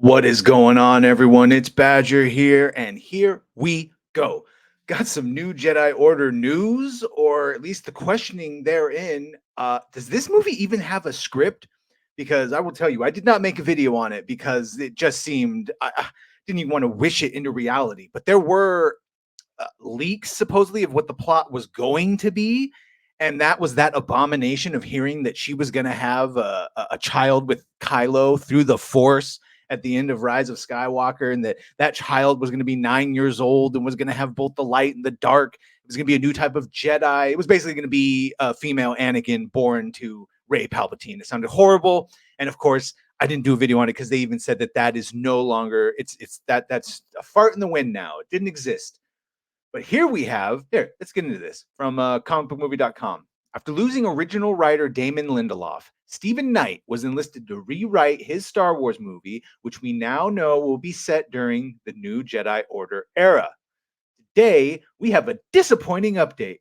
What is going on, everyone? It's Badger here, and here we go. Got some new Jedi Order news, or at least the questioning therein. Does this movie even have a script? Because I will tell you, I did not make a video on it because it just seemed I didn't even want to wish it into reality. But there were leaks supposedly of what the plot was going to be, and that was that abomination of hearing that she was going to have a child with Kylo through the Force at the end of Rise of Skywalker, and that child was going to be 9 years old and was going to have both the light and the dark. It was going to be a new type of Jedi. It was basically going to be a female Anakin born to Rey Palpatine. It sounded horrible, and of course, I didn't do a video on it because they even said that is no longer. That's a fart in the wind now. It didn't exist. But here we have, let's get into this from comicbookmovie.com. After losing original writer Damon Lindelof, Stephen Knight was enlisted to rewrite his Star Wars movie, which we now know will be set during the new Jedi Order era. Today, we have a disappointing update.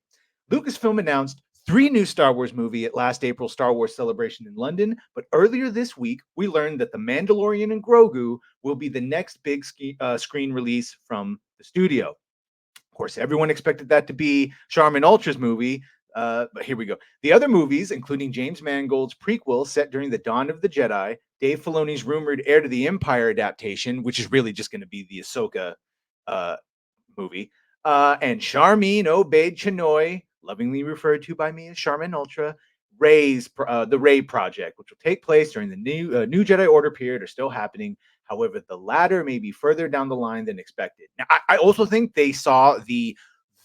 Lucasfilm announced 3 new Star Wars movie at last April's Star Wars celebration in London, but earlier this week, we learned that The Mandalorian and Grogu will be the next big screen release from the studio. Of course, everyone expected that to be Charmin Ultra's movie, but here we go. The other movies, including James Mangold's prequel set during the dawn of the Jedi, Dave Filoni's rumored Heir to the Empire adaptation, which is really just going to be the Ahsoka movie, and Charmin Obaid Chinoy, lovingly referred to by me as Charmin Ultra, the Rey Project, which will take place during the new Jedi Order period, are still happening. However, the latter may be further down the line than expected. Now, I also think they saw the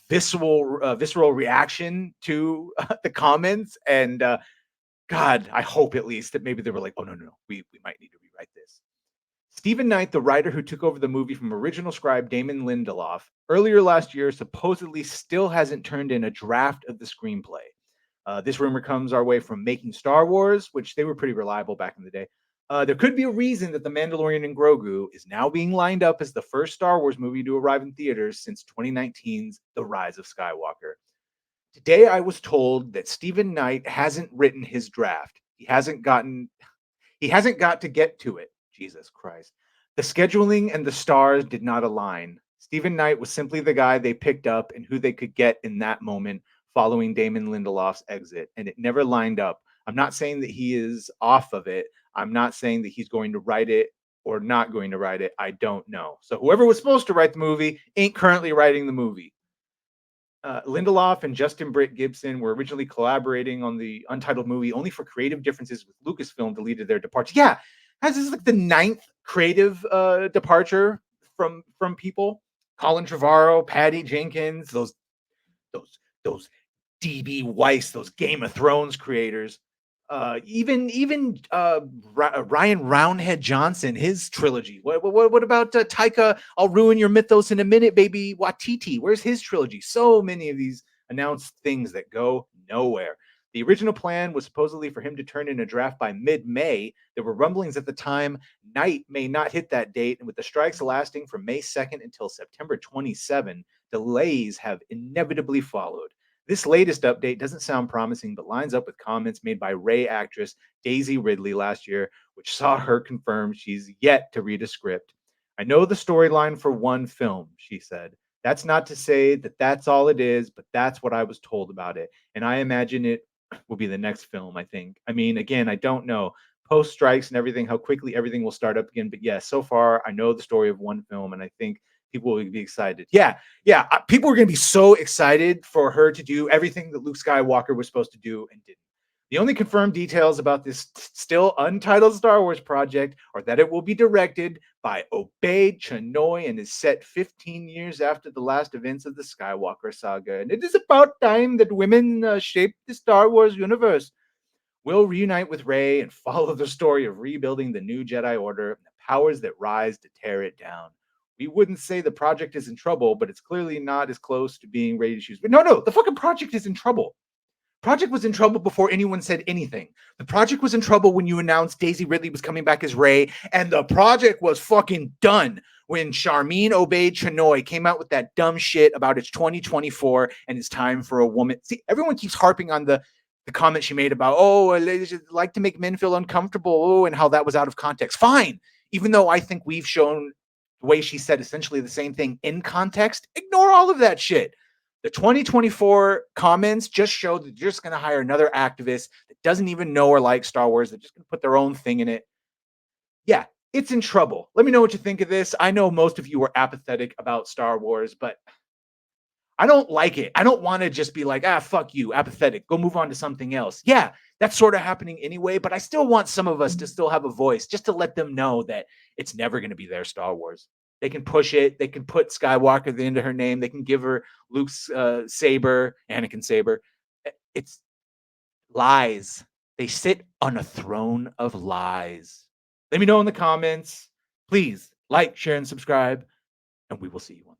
visceral reaction to the comments, and God, I hope at least that maybe they were like, "Oh no, we might need to rewrite this." Stephen Knight, the writer who took over the movie from original scribe Damon Lindelof, earlier last year supposedly still hasn't turned in a draft of the screenplay. This rumor comes our way from Making Star Wars, which they were pretty reliable back in the day. There could be a reason that The Mandalorian and Grogu is now being lined up as the first Star Wars movie to arrive in theaters since 2019's The Rise of Skywalker. Today, I was told that Stephen Knight hasn't written his draft. He hasn't got to get to it. Jesus Christ. The scheduling and the stars did not align. Stephen Knight was simply the guy they picked up and who they could get in that moment following Damon Lindelof's exit, and it never lined up. I'm not saying that he is off of it. I'm not saying that he's going to write it or not going to write it. I don't know. So whoever was supposed to write the movie ain't currently writing the movie. Lindelof and Justin Britt Gibson were originally collaborating on the untitled movie, only for creative differences with Lucasfilm deleted their departure. Yeah, this is like the 9th creative departure from people. Colin Trevorrow, Patty Jenkins, those DB Weiss, those Game of Thrones creators. Even Ryan Roundhead Johnson, his trilogy. What about Taika? I'll ruin your mythos in a minute, baby. Watiti, where's his trilogy? So many of these announced things that go nowhere. The original plan was supposedly for him to turn in a draft by mid-May. There were rumblings at the time Knight may not hit that date, and with the strikes lasting from May 2nd until September 27, delays have inevitably followed. This latest update doesn't sound promising, but lines up with comments made by Rey actress Daisy Ridley last year, which saw her confirm she's yet to read a script. I know the storyline for one film, she said. That's not to say that that's all it is, but that's what I was told about it. And I imagine it will be the next film, I think. I mean, again, I don't know. Post strikes and everything, how quickly everything will start up again. But yeah, so far, I know the story of one film, and I think people will be excited. Yeah. People are going to be so excited for her to do everything that Luke Skywalker was supposed to do and didn't. The only confirmed details about this still untitled Star Wars project are that it will be directed by Obaid Chinoy and is set 15 years after the last events of the Skywalker saga. And it is about time that women shape the Star Wars universe. We'll reunite with Rey and follow the story of rebuilding the new Jedi Order and the powers that rise to tear it down. We wouldn't say the project is in trouble, but it's clearly not as close to being ready to choose. But no, the fucking project is in trouble. Project was in trouble before anyone said anything. The project was in trouble when you announced Daisy Ridley was coming back as Rey, and the project was fucking done when Charmin Obaid Chinoy came out with that dumb shit about it's 2024 and it's time for a woman. See, everyone keeps harping on the comment she made about, ladies like to make men feel uncomfortable, and how that was out of context. Fine. even though I think we've shown the way she said essentially the same thing in context, ignore all of that shit. The 2024 comments just show that you're just going to hire another activist that doesn't even know or like Star Wars. They're just going to put their own thing in it. Yeah, it's in trouble. Let me know what you think of this. I know most of you are apathetic about Star Wars, but I don't like it. I don't want to just be like, fuck you, apathetic. Go move on to something else. Yeah, that's sort of happening anyway, but I still want some of us to still have a voice just to let them know that it's never going to be their Star Wars. They can push it. They can put Skywalker at the end of her name. They can give her Luke's saber, Anakin saber. It's lies. They sit on a throne of lies. Let me know in the comments. Please like, share, and subscribe, and we will see you on